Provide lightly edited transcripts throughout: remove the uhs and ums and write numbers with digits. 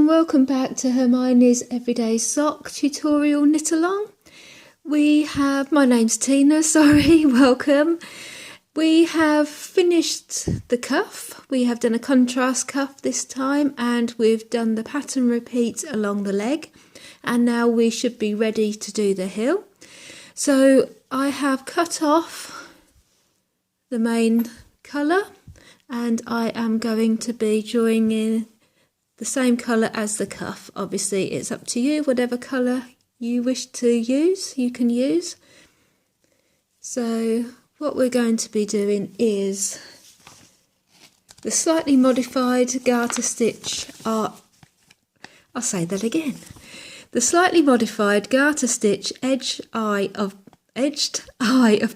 welcome back to Hermione's Everyday Sock tutorial knit along. My name's Tina, welcome. We have finished the cuff. We have done a contrast cuff this time and we've done the pattern repeats along the leg, and now we should be ready to do the heel. So I have cut off the main colour and I am going to be drawing in the same colour as the cuff. Obviously it's up to you, whatever colour you wish to use, you can use. So what we're going to be doing is the slightly modified garter stitch The slightly modified garter stitch edged eye of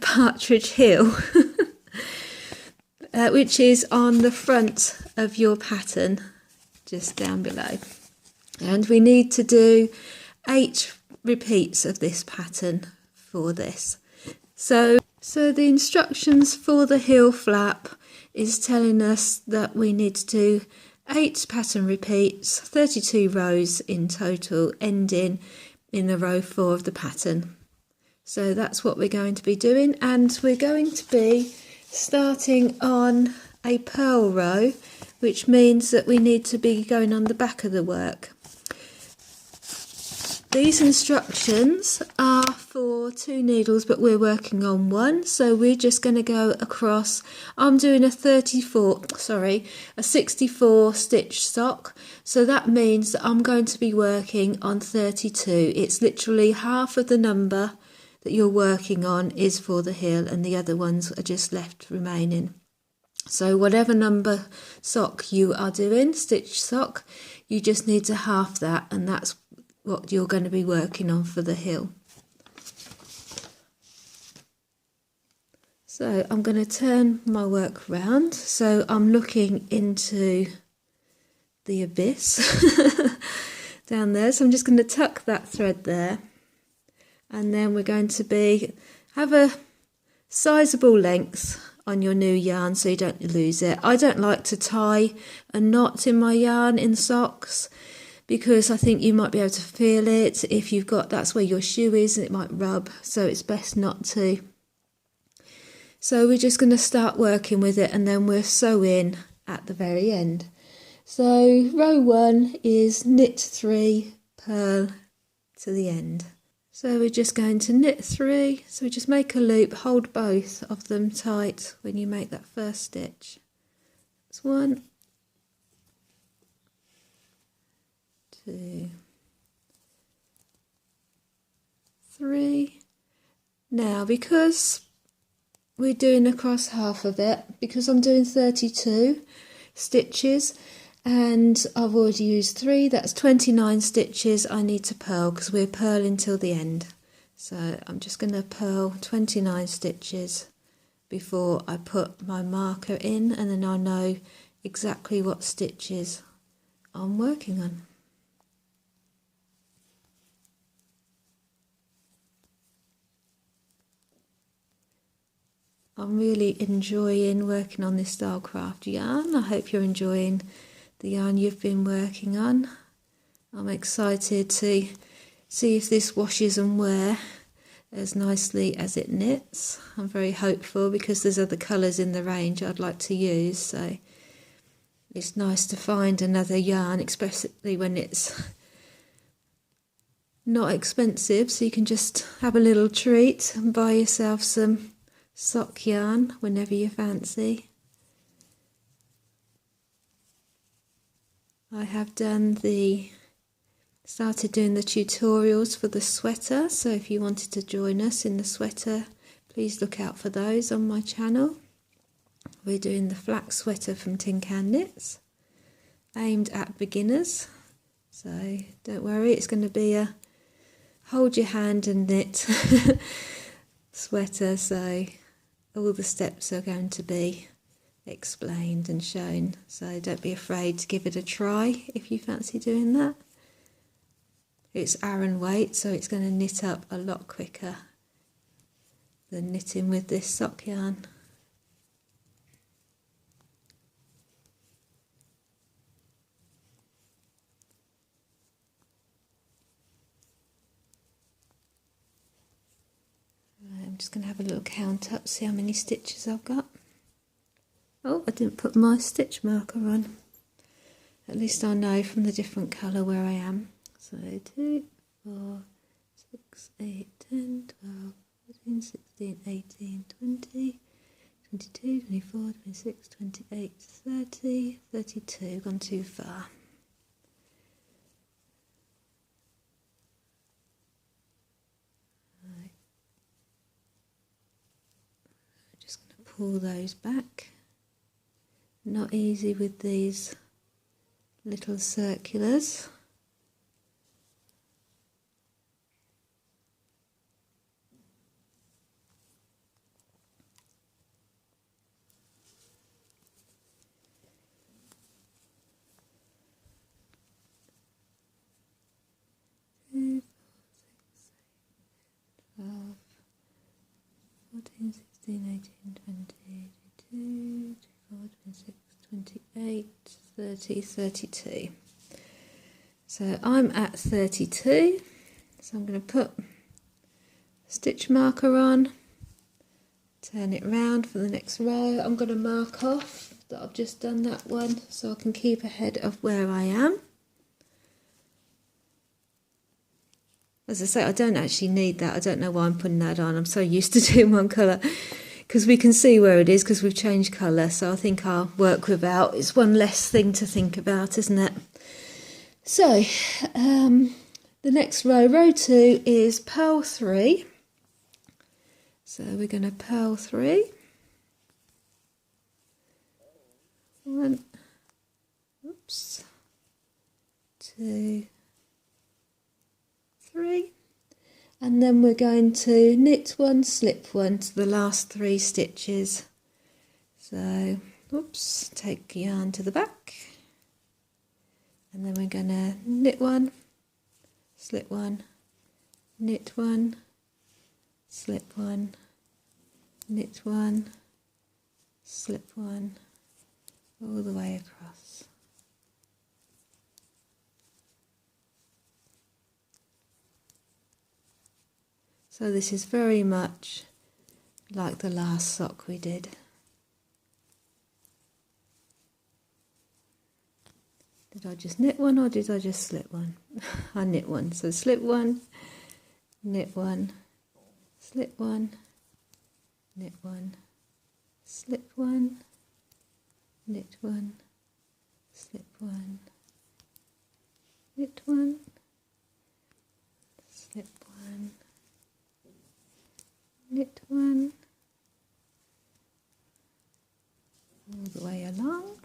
partridge heel, which is on the front of your pattern, just down below. And we need to do 8 repeats of this pattern for this. So the instructions for the heel flap is telling us that we need to do 8 pattern repeats, 32 rows in total, ending in the row 4 of the pattern. So that's what we're going to be doing, and we're going to be starting on a purl row, which means that we need to be going on the back of the work. These instructions are for 2 needles, but we're working on 1, so we're just going to go across. I'm doing a 64 stitch sock, so that means that I'm going to be working on 32. It's literally half of the number that you're working on is for the heel and the other ones are just left remaining. So whatever number sock you are doing, stitch sock, you just need to half that, and that's what you're going to be working on for the heel. So I'm going to turn my work round, so I'm looking into the abyss down there. So I'm just going to tuck that thread there, and then we're going to have a sizable length on your new yarn so you don't lose it. I don't like to tie a knot in my yarn in socks because I think you might be able to feel it if you've got, that's where your shoe is and it might rub, so it's best not to. So we're just going to start working with it and then we'll sew in at the very end. So row 1 is knit 3, purl to the end. So we're just going to knit 3, so we just make a loop, hold both of them tight when you make that first stitch. That's 1, 2, 3. Now because we're doing across half of it, because I'm doing 32 stitches and I've already used 3, that's 29 stitches I need to purl because we're purling till the end. So I'm just going to purl 29 stitches before I put my marker in, and then I'll know exactly what stitches I'm working on. I'm really enjoying working on this Stylecraft yarn. I hope you're enjoying the yarn you've been working on. I'm excited to see if this washes and wear as nicely as it knits. I'm very hopeful because there's other colours in the range I'd like to use, so it's nice to find another yarn, especially when it's not expensive, so you can just have a little treat and buy yourself some sock yarn whenever you fancy. I have started doing the tutorials for the sweater, so if you wanted to join us in the sweater, please look out for those on my channel. We're doing the flax sweater from Tin Can Knits, aimed at beginners, so don't worry, it's going to be a hold your hand and knit sweater, so all the steps are going to be explained and shown, so don't be afraid to give it a try if you fancy doing that. It's Aran weight, so it's going to knit up a lot quicker than knitting with this sock yarn. I'm just going to have a little count up, see how many stitches I've got. Oh, I didn't put my stitch marker on. At least I know from the different colour where I am. So 2, 4, 6, 8, 10, 12, 14, 16, 18, 20, 22, 24, 26, 28, 30, 32. Gone too far. Right. I'm just going to pull those back. Not easy with these little circulars. Two, 4, 6, 8, 12, 14, 16, 18, 20, 22, 24, 26, 28, 30, 32. So I'm at 32, so I'm going to put a stitch marker on, turn it round for the next row. I'm going to mark off that I've just done that one so I can keep ahead of where I am. As I say, I don't actually need that. I don't know why I'm putting that on. I'm so used to doing one colour because we can see where it is because we've changed colour. So I think I'll work without. It's one less thing to think about, isn't it? So the next row, row 2, is purl 3. So we're going to purl 3. 1, oops, 2, 3, and then we're going to knit 1, slip 1 to the last 3 stitches. So, oops, take yarn to the back, and then we're going to knit 1, slip 1, knit 1, slip 1, knit 1, slip 1, all the way across. So this is very much like the last sock we did. Did I just knit 1 or did I just slip 1? I knit 1. So slip 1, knit 1, slip 1, knit 1, slip 1, knit 1, slip 1, knit 1, slip 1, knit 1, all the way along.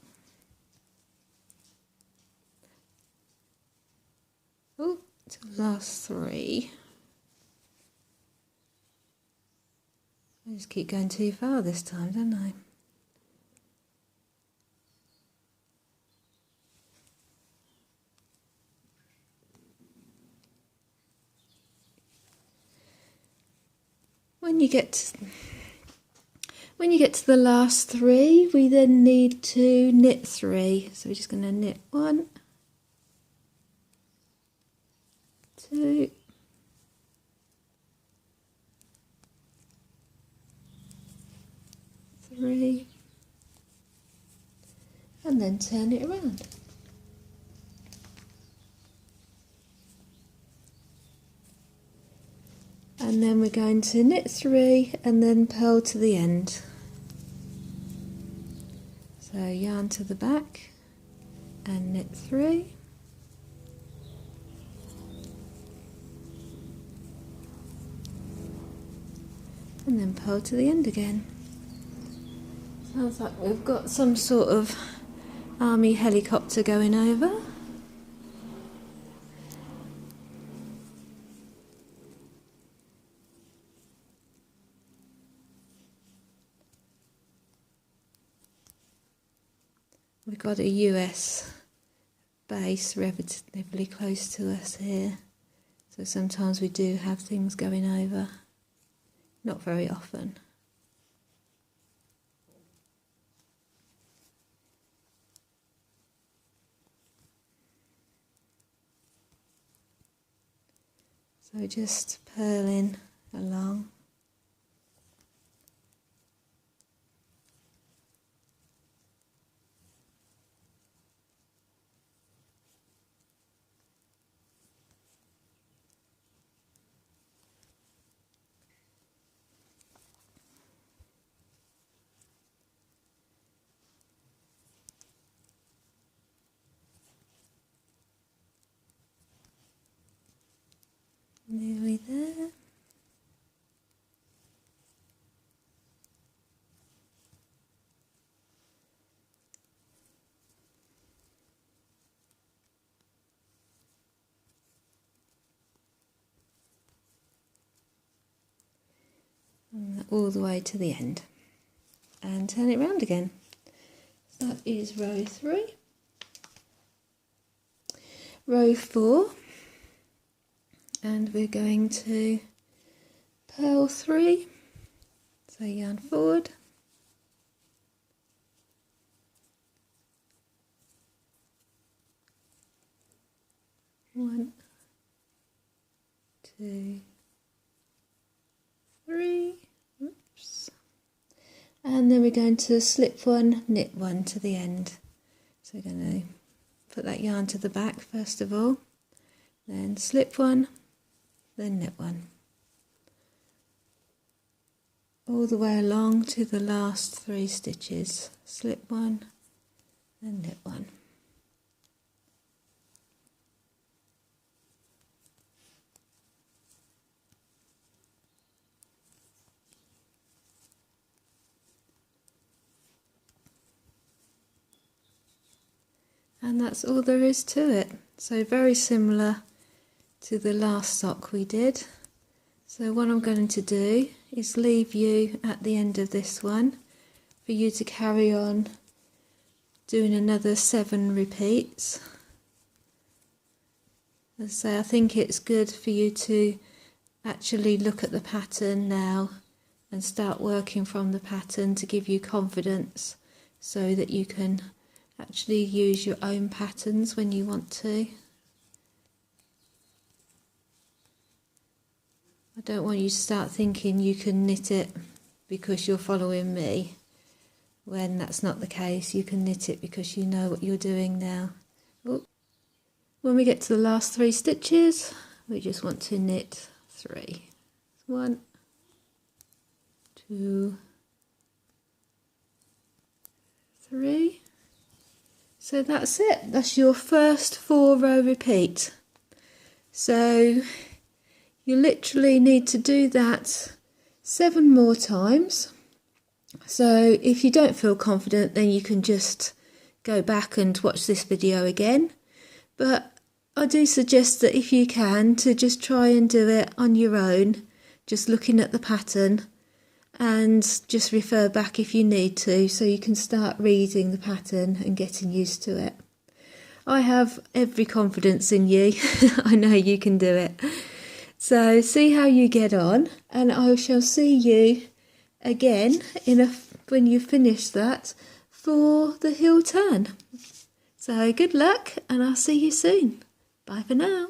Oh, to the last 3. I just keep going too far this time, don't I? When you get to the last 3, we then need to knit 3. So we're just going to knit 1, 2, 3, and then turn it around. And then we're going to knit 3 and then purl to the end. So yarn to the back and knit 3. And then purl to the end again. Sounds like we've got some sort of army helicopter going over. We've got a US base relatively close to us here, so sometimes we do have things going over. Not very often. So just purling along. all the way to the end and turn it round again. So that is row 3. Row 4, and we're going to purl 3, so yarn forward, one, 2, 3, oops, and then we're going to slip 1, knit 1 to the end. So we're going to put that yarn to the back first of all, then slip 1, then knit 1, all the way along to the last 3 stitches, slip 1, then knit 1. And that's all there is to it. So very similar to the last sock we did. So what I'm going to do is leave you at the end of this one for you to carry on doing another 7 repeats. As I say, I think it's good for you to actually look at the pattern now and start working from the pattern to give you confidence so that you can actually use your own patterns when you want to. I don't want you to start thinking you can knit it because you're following me, when that's not the case. You can knit it because you know what you're doing now. When we get to the last 3 stitches, we just want to knit 3. 1, 2, 3. So that's it. That's your first 4-row repeat. So you literally need to do that 7 more times. So if you don't feel confident, then you can just go back and watch this video again. But I do suggest that if you can, to just try and do it on your own, just looking at the pattern, and just refer back if you need to, so you can start reading the pattern and getting used to it. I have every confidence in you. I know you can do it. So see how you get on, and I shall see you again when you finish that for the heel turn. So good luck, and I'll see you soon. Bye for now.